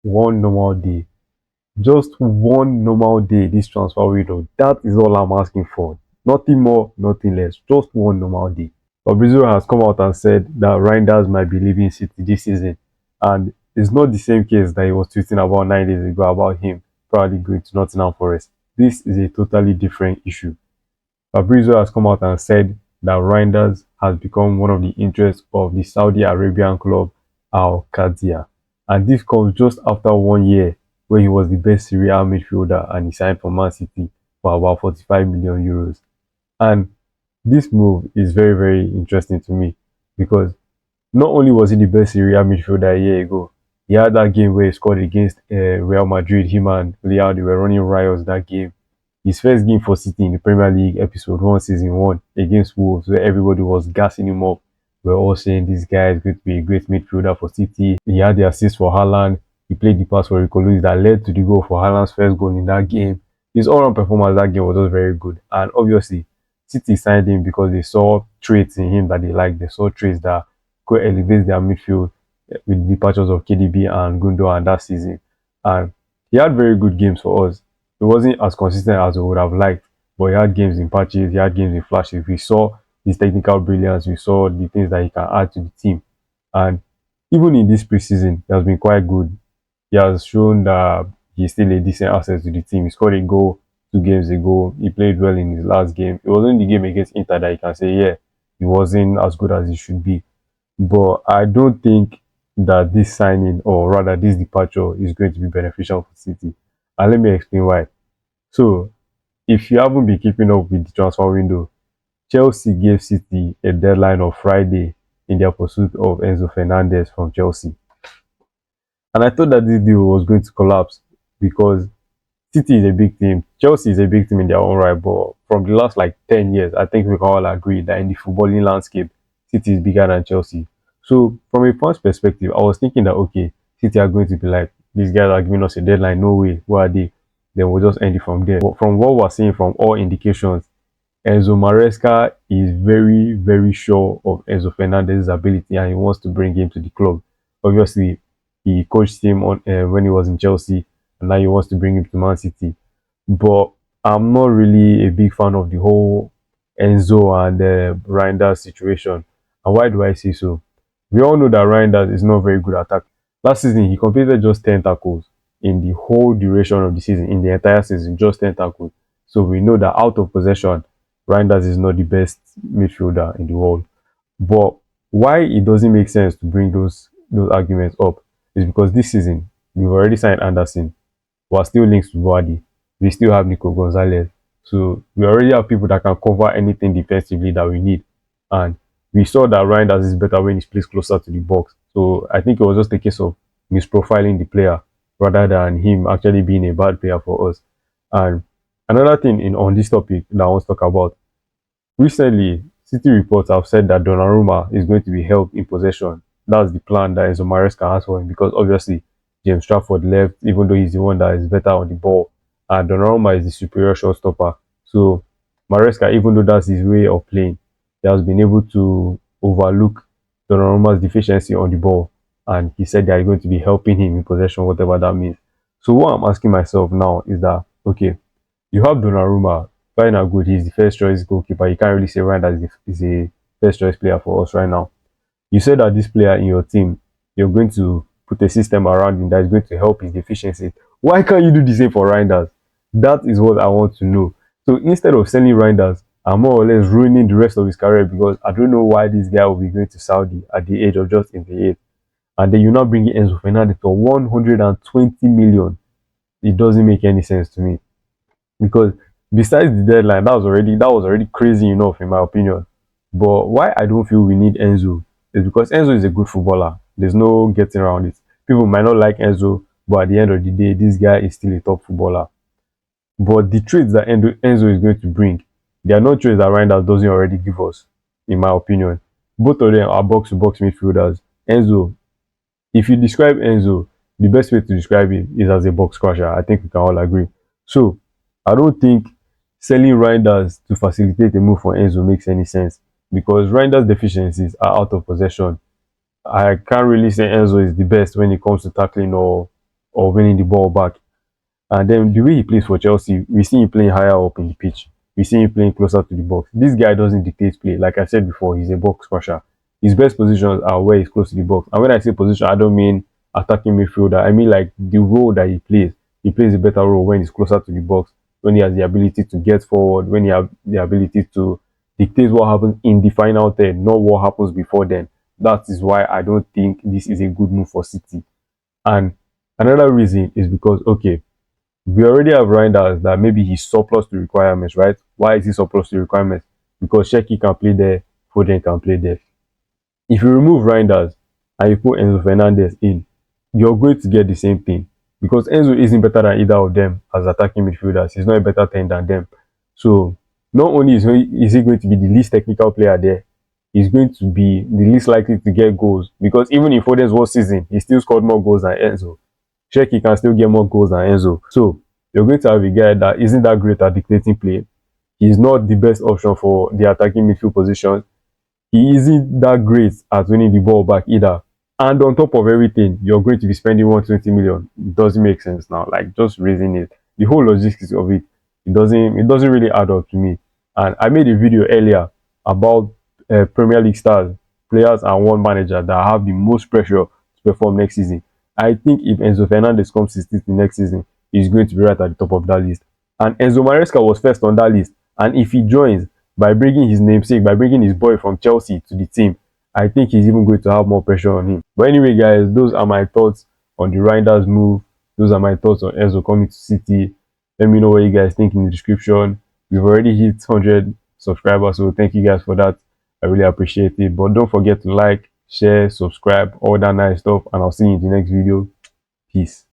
one normal day. Just one normal day this transfer window. That is all I'm asking for. Nothing more, nothing less. Just one normal day. Fabrizio has come out and said that Reinders might be leaving City this season. And it's not the same case that he was tweeting about 9 days ago about him probably going to Nottingham Forest. This is a totally different issue. Fabrizio has come out and said that Reijnders has become one of the interests of the Saudi Arabian club Al-Qadsiah. And this comes just after 1 year where he was the best Serie A midfielder and he signed for Man City for about 45 million euros. And this move is very, very interesting to me because not only was he the best Serie A midfielder a year ago, he had that game where he scored against Real Madrid. Him and Leao, they were running riots that game. His first game for City in the Premier League, episode 1, season 1, against Wolves, where everybody was gassing him up. We are all saying this guy is going to be a great midfielder for City. He had the assist for Haaland. He played the pass for Rico Lewis that led to the goal for Haaland's first goal in that game. His all-round performance that game was just very good. And obviously, City signed him because they saw traits in him that they liked. They saw traits that could elevate their midfield with the departures of KDB and Gundogan that season. And he had very good games for us. It wasn't as consistent as we would have liked, but he had games in patches, he had games in flashes. We saw his technical brilliance, we saw the things that he can add to the team. And even in this preseason, he has been quite good. He has shown that he's still a decent asset to the team. He scored a goal 2 games ago. He played well in his last game. It wasn't the game against Inter that you can say, yeah, he wasn't as good as he should be. But I don't think that this signing, or rather this departure, is going to be beneficial for City. And let me explain why. So, if you haven't been keeping up with the transfer window, Chelsea gave City a deadline of Friday in their pursuit of Enzo Fernandez from Chelsea. And I thought that this deal was going to collapse because City is a big team. Chelsea is a big team in their own right, but from the last like 10 years, I think we can all agree that in the footballing landscape, City is bigger than Chelsea. So, from a fan's perspective, I was thinking that okay, City are going to be like, these guys are giving us a deadline, no way, where are they? Then we'll just end it from there. But from what we're seeing from all indications, Enzo Maresca is very, very sure of Enzo Fernandez's ability and he wants to bring him to the club. Obviously, he coached him on when he was in Chelsea and now he wants to bring him to Man City. But I'm not really a big fan of the whole Enzo and Reijnders situation. And why do I say so? We all know that Reijnders is not very good at attack. Last season, he completed just 10 tackles in the whole duration of the season, in the entire season, just 10 tackles. So we know that out of possession, Reijnders is not the best midfielder in the world. But why it doesn't make sense to bring those arguments up is because this season, we've already signed Anderson. We're still linked to Vardy. We still have Nico Gonzalez. So we already have people that can cover anything defensively that we need. And we saw that Reijnders is better when he's placed closer to the box. So I think it was just a case of misprofiling the player rather than him actually being a bad player for us. And another thing on this topic that I want to talk about. Recently, City reports have said that Donnarumma is going to be held in possession. That's the plan that Enzo Maresca has for him because obviously James Trafford left, even though he's the one that is better on the ball, and Donnarumma is the superior shotstopper. So Maresca, even though that's his way of playing, he has been able to overlook Donnarumma's deficiency on the ball, and he said they are going to be helping him in possession, whatever that means. So what I'm asking myself now is that okay, you have Donnarumma, fine and good, he's the first choice goalkeeper. You can't really say Ryan that is a first choice player for us right now. You said that this player in your team, you're going to put a system around him that is going to help his deficiency. Why can't you do the same for Reinders? That is what I want to know. So instead of selling Reinders, I'm more or less ruining the rest of his career because I don't know why this guy will be going to Saudi at the age of just 28. And then you now bring in Enzo Fernandez for 120 million. It doesn't make any sense to me. Because besides the deadline, that was already crazy enough in my opinion. But why I don't feel we need Enzo is because Enzo is a good footballer. There's no getting around it. People might not like Enzo, but at the end of the day, this guy is still a top footballer. But the traits that Enzo is going to bring, they are not traits that Reinders doesn't already give us, in my opinion. Both of them are box-to-box midfielders. Enzo, if you describe Enzo, the best way to describe him is as a box crusher. I think we can all agree. So, I don't think selling Reinders to facilitate a move for Enzo makes any sense because Reinders' deficiencies are out of possession. I can't really say Enzo is the best when it comes to tackling or of winning the ball back. And then the way he plays for Chelsea, we see him playing higher up in the pitch. We see him playing closer to the box. This guy doesn't dictate play. Like I said before, he's a box crusher. His best positions are where he's close to the box. And when I say position, I don't mean attacking midfielder. I mean like the role that he plays. He plays a better role when he's closer to the box, when he has the ability to get forward, when he has the ability to dictate what happens in the final third, not what happens before then. That is why I don't think this is a good move for City. And another reason is because, okay, we already have Reijnders that maybe he's surplus to requirements, right? Why is he surplus to requirements? Because Sheki can play there, Foden can play there. If you remove Reijnders and you put Enzo Fernandez in, you're going to get the same thing. Because Enzo isn't better than either of them as attacking midfielders. He's not a better 10 than them. So not only is he going to be the least technical player there, he's going to be the least likely to get goals. Because even in Foden's worst season, he still scored more goals than Enzo. Sheki can still get more goals than Enzo. So you're going to have a guy that isn't that great at dictating play. He's not the best option for the attacking midfield position. He isn't that great at winning the ball back either. And on top of everything, you're going to be spending 120 million. It doesn't make sense now. Like just raising it. The whole logistics of it, it doesn't really add up to me. And I made a video earlier about Premier League stars, players and one manager that have the most pressure to perform next season. I think if Enzo Fernandez comes to City next season, he's going to be right at the top of that list. And Enzo Maresca was first on that list. And if he joins by bringing his namesake, by bringing his boy from Chelsea to the team, I think he's even going to have more pressure on him. But anyway, guys, those are my thoughts on the Reijnders move. Those are my thoughts on Enzo coming to City. Let me know what you guys think in the description. We've already hit 100 subscribers, so thank you guys for that. I really appreciate it. But don't forget to like, share, subscribe, all that nice stuff. And I'll see you in the next video. Peace.